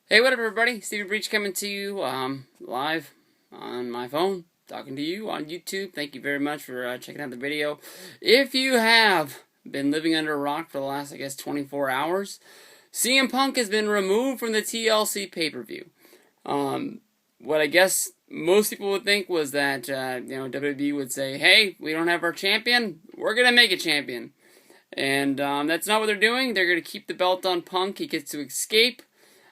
Hey, what up, everybody? Stevie Breach coming to you live on my phone, talking to you on YouTube. Thank you very much for checking out the video. If you have been living under a rock for the last, 24 hours, CM Punk has been removed from the TLC pay-per-view. What I guess most people would think was that, WWE would say, hey, we don't have our champion, we're going to make a champion. And that's not what they're doing. They're going to keep the belt on Punk. He gets to escape.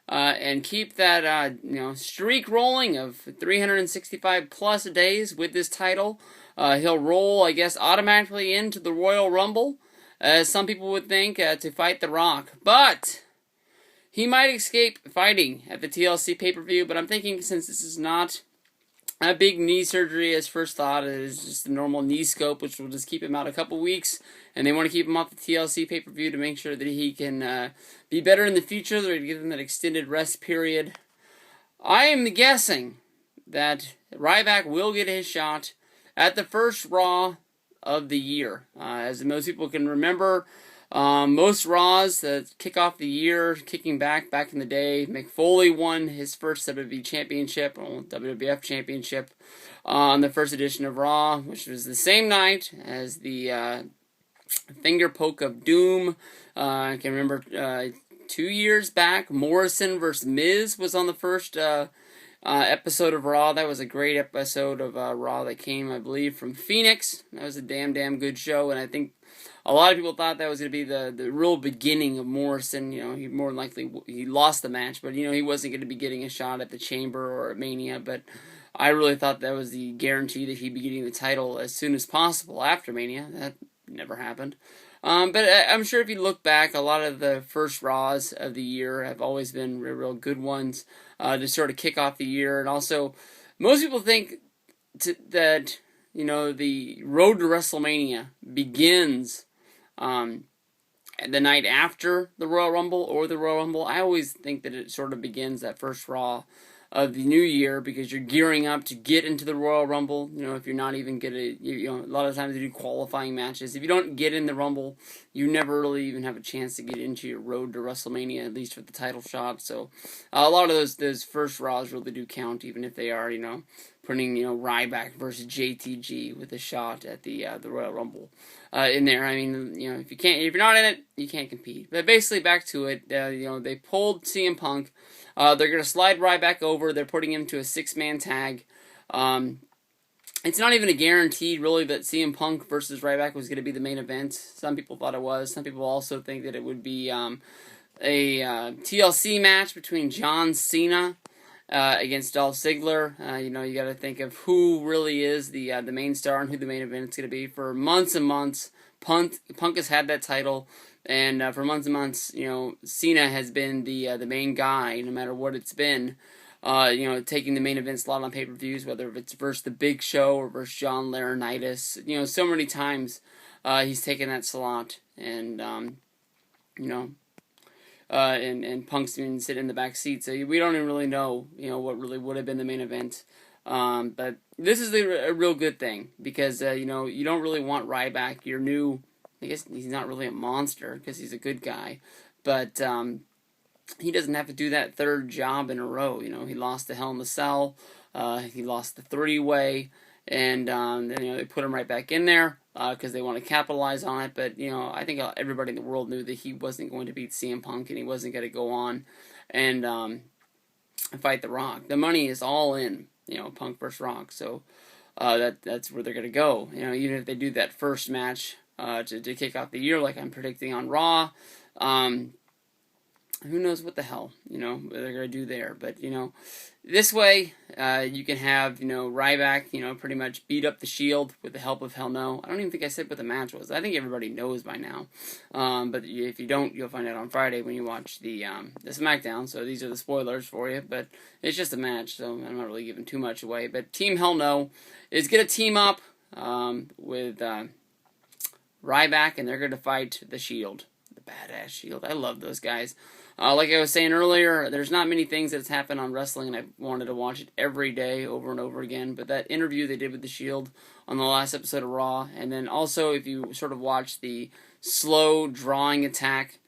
And keep that streak rolling of 365 plus days with this title. He'll roll, I guess, automatically into the Royal Rumble, as some people would think, to fight The Rock. But he might escape fighting at the TLC pay-per-view. But I'm thinking, since this is not a big knee surgery as first thought, it is just a normal knee scope, which will just keep him out a couple weeks, and they want to keep him off the TLC pay-per-view to make sure that he can be better in the future. They're going to give him that extended rest period. I am guessing that Ryback will get his shot at the first Raw of the year. As most people can remember, most Raws that kick off the year, kicking back in the day, Mick Foley won his first WWE Championship, or WWF Championship, on the first edition of Raw, which was the same night as the Finger Poke of Doom. I can remember 2 years back, Morrison vs. Miz was on the first episode of Raw. That was a great episode of Raw that came, I believe, from Phoenix. That was a damn good show, and I think a lot of people thought that was going to be the real beginning of Morrison. He more than likely he lost the match, but he wasn't going to be getting a shot at the Chamber or at Mania. But I really thought that was the guarantee that he'd be getting the title as soon as possible after Mania. That never happened. But I'm sure if you look back, a lot of the first Raws of the year have always been real good ones to sort of kick off the year. And also, most people think that the road to WrestleMania begins the night after the Royal Rumble or the Royal Rumble. I always think that it sort of begins that first Raw of the new year, because you're gearing up to get into the Royal Rumble. If you're not even a lot of times they do qualifying matches. If you don't get in the Rumble, you never really even have a chance to get into your road to WrestleMania, at least for the title shot. So a lot of those first Raws really do count, even if they are putting Ryback versus JTG with a shot at the Royal Rumble in there. I mean, if you're not in it, you can't compete. But basically, back to it. They pulled CM Punk. They're going to slide Ryback over. They're putting him to a 6-man tag. It's not even a guarantee, really, that CM Punk versus Ryback was going to be the main event. Some people thought it was. Some people also think that it would be a TLC match between John Cena against Dolph Ziggler. You got to think of who really is the main star and who the main event is going to be. For months and months, Punk has had that title. And for months and months, Cena has been the main guy, no matter what it's been. Taking the main event slot on pay-per-views, whether it's versus the Big Show or versus John Laurinaitis. So many times he's taken that slot, and and Punk's been sitting in the back seat, so we don't even really know, what really would have been the main event. But this is a real good thing, because you don't really want Ryback, your new. I guess he's not really a monster because he's a good guy, but he doesn't have to do that third job in a row. He lost the Hell in the Cell, he lost the 3-way, and then they put him right back in there because they want to capitalize on it. But I think everybody in the world knew that he wasn't going to beat CM Punk, and he wasn't going to go on and fight The Rock. The money is all in, Punk versus Rock, so that's where they're going to go. Even if they do that first match. To kick off the year, like I'm predicting on Raw. Who knows what the hell, they're going to do there. But, this way, you can have, Ryback, pretty much beat up the Shield with the help of Hell No. I don't even think I said what the match was. I think everybody knows by now. But if you don't, you'll find out on Friday when you watch the SmackDown. So these are the spoilers for you. But it's just a match, so I'm not really giving too much away. But Team Hell No is going to team up with Ryback, and they're going to fight the Shield, the badass Shield. I love those guys. Like I was saying earlier, there's not many things that's happened on wrestling, and I wanted to watch it every day over and over again. But that interview they did with the Shield on the last episode of Raw, and then also if you sort of watch the slow drawing attack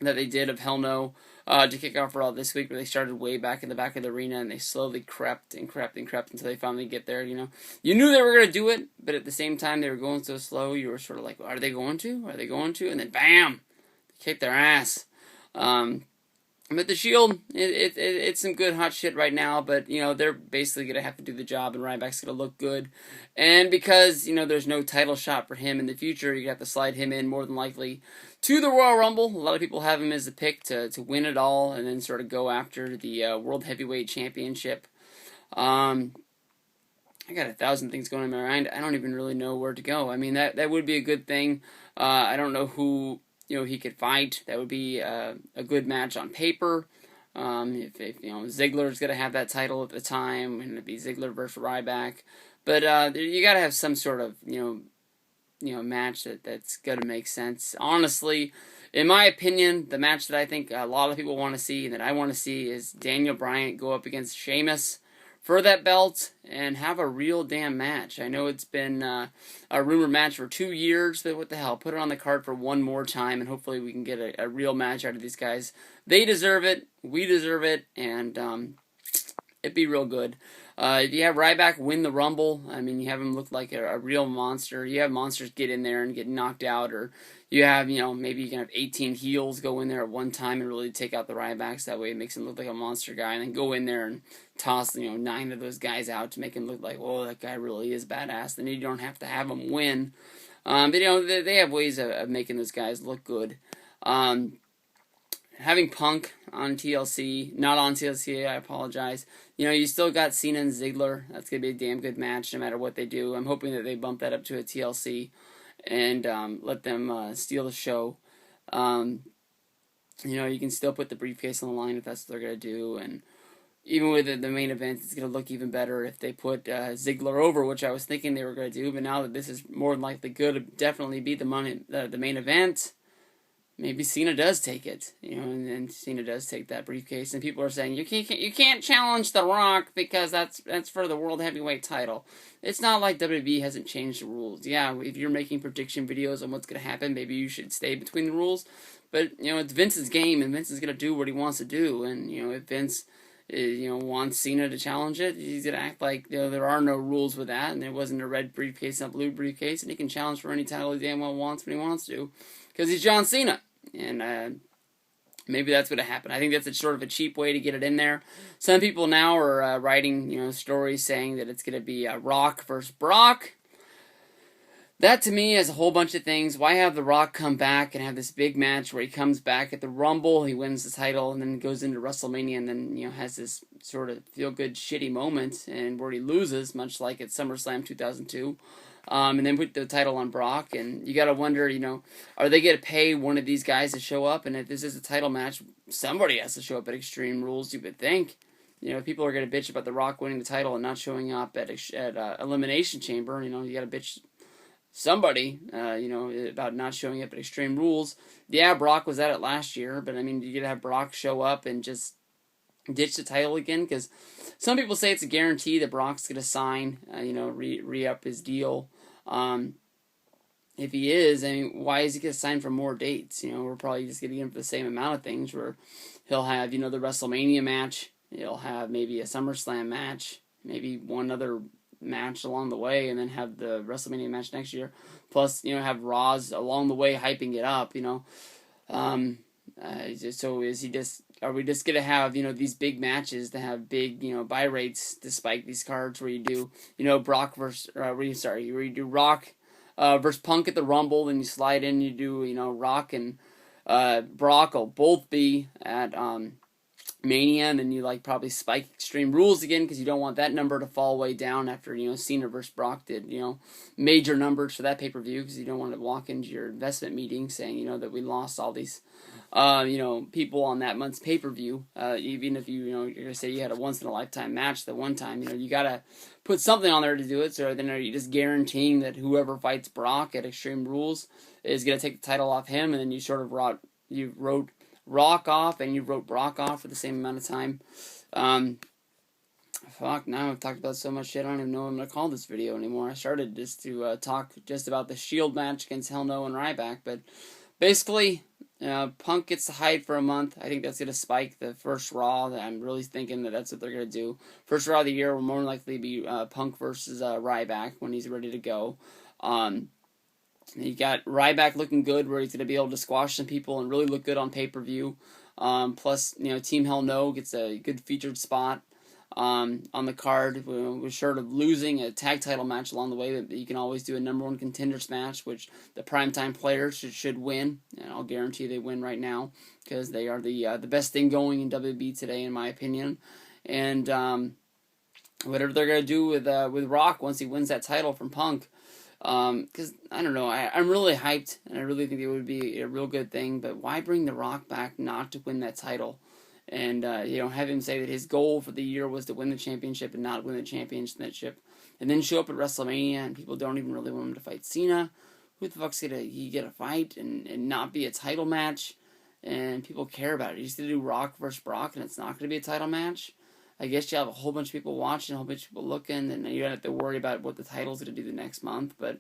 that they did of Hell No to kick off Raw this week, where they started way back in the back of the arena, and they slowly crept and crept and crept until they finally get there. You know, you knew they were going to do it, but at the same time, they were going so slow, you were sort of like, are they going to? Are they going to? And then, bam! They kicked their ass. But the Shield, it's some good hot shit right now, but, you know, they're basically going to have to do the job, and Ryback's going to look good. And because, you know, there's no title shot for him in the future, you have to slide him in more than likely to the Royal Rumble. A lot of people have him as the pick to win it all and then sort of go after the World Heavyweight Championship. I got 1,000 things going in my mind. I don't even really know where to go. I mean, that would be a good thing. I don't know who, you know, he could fight. That would be a good match on paper. If you know, Ziggler's going to have that title at the time, and it'd be Ziggler versus Ryback. But you got to have some sort of, you know, match that's going to make sense. Honestly, in my opinion, the match that I think a lot of people want to see and that I want to see is Daniel Bryan go up against Sheamus for that belt and have a real damn match. I know it's been a rumored match for 2 years, but what the hell? Put it on the card for one more time, and hopefully we can get a real match out of these guys. They deserve it. We deserve it, and it'd be real good. If you have Ryback win the Rumble, I mean, you have him look like a real monster. You have monsters get in there and get knocked out, or you have, you know, maybe you can have 18 heels go in there at one time and really take out the Rybacks. That way it makes him look like a monster guy, and then go in there and toss, you know, 9 of those guys out to make him look like, oh, that guy really is badass. Then you don't have to have him win. But, you know, they have ways of making those guys look good. Having Punk on TLC, not on TLC, I apologize. You know, you still got Cena and Ziggler. That's going to be a damn good match no matter what they do. I'm hoping that they bump that up to a TLC and let them steal the show. You know, you can still put the briefcase on the line if that's what they're going to do. And even with the main event, it's going to look even better if they put Ziggler over, which I was thinking they were going to do. But now that this is more than likely going to definitely be the main event, maybe Cena does take it, you know, and Cena does take that briefcase, and people are saying you can't challenge The Rock because that's for the World Heavyweight title. It's not like WWE hasn't changed the rules. Yeah, if you're making prediction videos on what's going to happen, maybe you should stay between the rules. But, you know, it's Vince's game, and Vince is going to do what he wants to do. And, you know, if Vince, you know, wants Cena to challenge it, he's going to act like, you know, there are no rules with that, and there wasn't a red briefcase and a blue briefcase, and he can challenge for any title he damn well wants when he wants to, because he's John Cena. And maybe that's going to happen. I think that's a sort of a cheap way to get it in there. Some people now are writing, you know, stories saying that it's going to be Rock versus Brock. That to me is a whole bunch of things. Why have The Rock come back and have this big match where he comes back at the Rumble, he wins the title, and then goes into WrestleMania and then, you know, has this sort of feel-good shitty moment and where he loses, much like at SummerSlam 2002. And then put the title on Brock, and you gotta wonder, you know, are they gonna pay one of these guys to show up? And if this is a title match, somebody has to show up at Extreme Rules, you would think. You know, people are gonna bitch about The Rock winning the title and not showing up at Elimination Chamber. You know, you gotta bitch somebody, you know, about not showing up at Extreme Rules. Yeah, Brock was at it last year, but I mean, you gotta have Brock show up and just ditch the title again, because some people say it's a guarantee that Brock's going to sign, you know, re-up his deal. If he is, I mean, why is he going to sign for more dates? You know, we're probably just going to get him for the same amount of things, where he'll have, you know, the WrestleMania match, he'll have maybe a SummerSlam match, maybe one other match along the way, and then have the WrestleMania match next year. Plus, you know, have Raws along the way hyping it up, you know. So is he just... Are we just going to have, you know, these big matches that have big, you know, buy rates despite these cards where you do, you know, Brock versus, where you do Rock versus Punk at the Rumble, then you slide in, you do, you know, Rock and Brock will both be at Mania, and then you, like, probably spike Extreme Rules again because you don't want that number to fall way down after, you know, Cena versus Brock did, you know, major numbers for that pay-per-view, because you don't want to walk into your investment meeting saying, you know, that we lost all these you know, people on that month's pay-per-view, even if you know, you're going to say you had a once-in-a-lifetime match the one time, you know, you got to put something on there to do it, so then are you just guaranteeing that whoever fights Brock at Extreme Rules is going to take the title off him, and then you sort of wrote Rock off, and you wrote Brock off for the same amount of time. Fuck, now I've talked about so much shit, I don't even know what I'm going to call this video anymore. I started just to talk just about the Shield match against Hell No and Ryback, but basically, Punk gets to hide for a month. I think that's going to spike the first Raw. I'm really thinking that that's what they're going to do. First Raw of the year will more likely be Punk versus Ryback when he's ready to go. You got Ryback looking good, where he's going to be able to squash some people and really look good on pay-per-view. Plus, Team Hell No gets a good featured spot on the card. We're short of losing a tag title match along the way, but you can always do a number one contenders match, which the primetime players should win, and I'll guarantee they win right now because they are the best thing going in WWE today, in my opinion. And whatever they're gonna do with Rock once he wins that title from Punk. Because, I don't know, I'm really hyped, and I really think it would be a real good thing, but why bring The Rock back not to win that title? And, have him say that his goal for the year was to win the championship and not win the championship, and then show up at WrestleMania, and people don't even really want him to fight Cena. Who the fuck's gonna get a fight and not be a title match? And people care about it. He used to do Rock versus Brock, and it's not going to be a title match. I guess you have a whole bunch of people watching, a whole bunch of people looking, and you don't have to worry about what the title's going to do the next month. But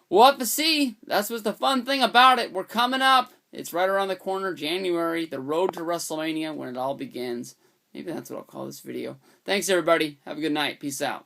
we'll have to see. That's what's the fun thing about it. We're coming up. It's right around the corner, January, the road to WrestleMania, when it all begins. Maybe that's what I'll call this video. Thanks, everybody. Have a good night. Peace out.